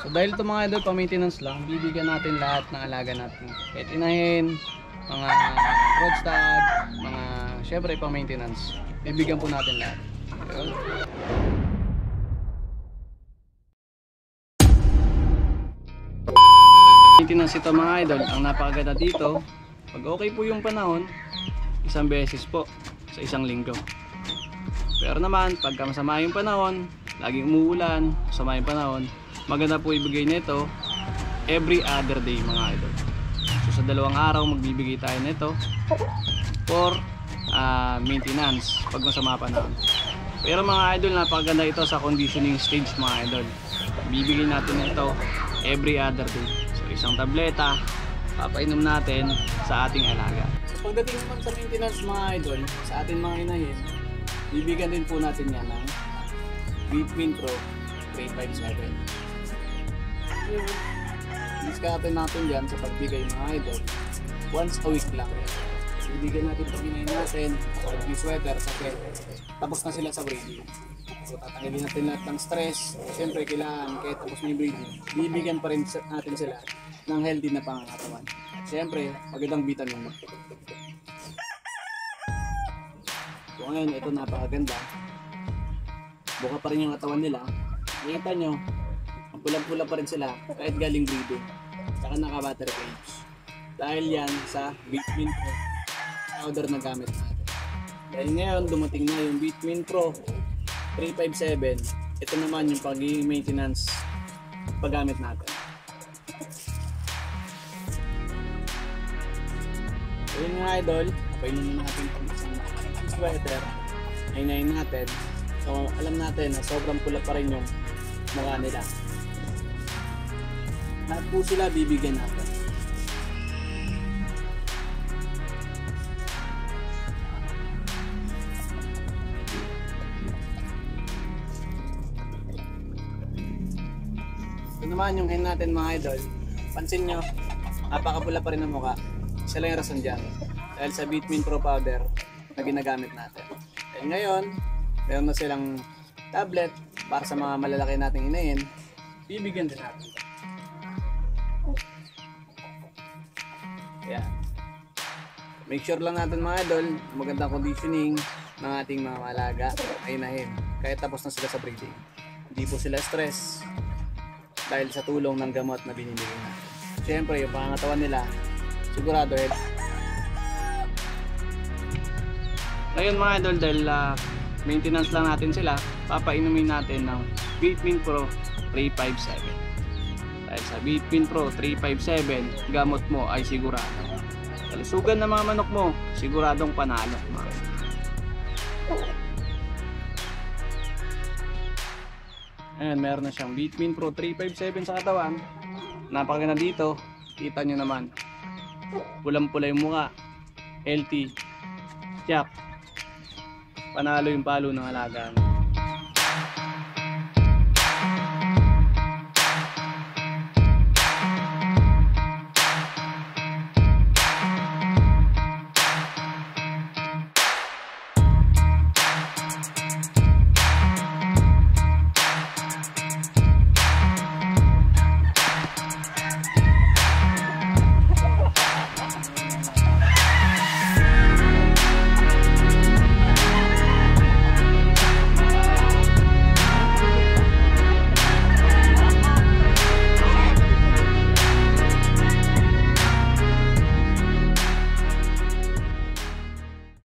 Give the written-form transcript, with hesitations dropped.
So dahil ito mga idol, pa-maintenance lang, bibigyan natin lahat ng alaga natin. Kahit inahin, mga broodstag, mga syempre pa-maintenance. Bibigyan po natin lahat. Ayun. Maintenance ito mga idol, ang napakaganda dito, pag okay po yung panahon, isang beses po sa isang linggo. Pero naman, pagka masama yung panahon, laging umuulan, masama yung panahon, maganda po ibigay nito every other day mga idol. So sa 2 araw magbibigay tayo nito for maintenance pag masama panahon. Pero mga idol, napakaganda ito sa conditioning stage mga idol. Bibigyan natin ito every other day. So isang tableta, papainom natin sa ating alaga. So pagdating naman sa maintenance mga idol, sa ating mga inahin, bibigyan din po natin yan ng Vitmin Pro 357. Diskarte natin dyan sa pagbigay mga idol, once a week lang. Bibigyan natin pag inahin natin, pag yung sweater, sakit, tapos na sila sa breeding. So tatanggalin natin lahat ng stress. Siyempre kailangan kahit tapos na yung breeding, bibigyan pa rin natin sila ng healthy na pangangatawan. Siyempre, magandang vitamin mo. So ngayon, ito napakaganda. Buka pa rin yung katawan nila. Nakita nyo, ang pulang-pula pa rin sila kahit galing breeding. Saka naka-battery cage. Dahil yan sa Vitmin Pro powder na gamit natin. Dahil ngayon, dumating na yung Vitmin Pro 357. Ito naman yung pagiging maintenance paggamit natin. So yun mga idol, painin natin pang isang sweater. Aynayin natin. So alam natin na sobrang pula pa rin yung mukha nila. Lahat po sila bibigyan natin. Ito naman yung hen natin mga idol. Pansin nyo, napakapula pa rin ang mukha. Isa lang yung rason dyan. Dahil sa Vitmin Pro powder na ginagamit natin. And ngayon, meron na silang tablet para sa mga malalaki nating inahin. Bibigyan din natin. Ayan. Make sure lang natin mga idol, magandang conditioning ng ating mga alaga ay inahin. Kahit tapos na sila sa breeding. Hindi po sila stress dahil sa tulong ng gamot na binibigay natin. Siyempre, yung pangangatawan nila, sigurado health. Ngayon mga idol, dahil maintenance lang natin sila, papainumin natin ng Vitmin Pro 357. Dahil sa Vitmin Pro 357, gamot mo ay sigurado. Kalusugan ng mga manok mo, siguradong panalo. Ayan, meron na siyang Vitmin Pro 357 sa katawan. Napakaganda dito. Kita nyo naman. Pulang-pula yung mukha. Healthy. Tiyak. Panalo yung palo ng alaga.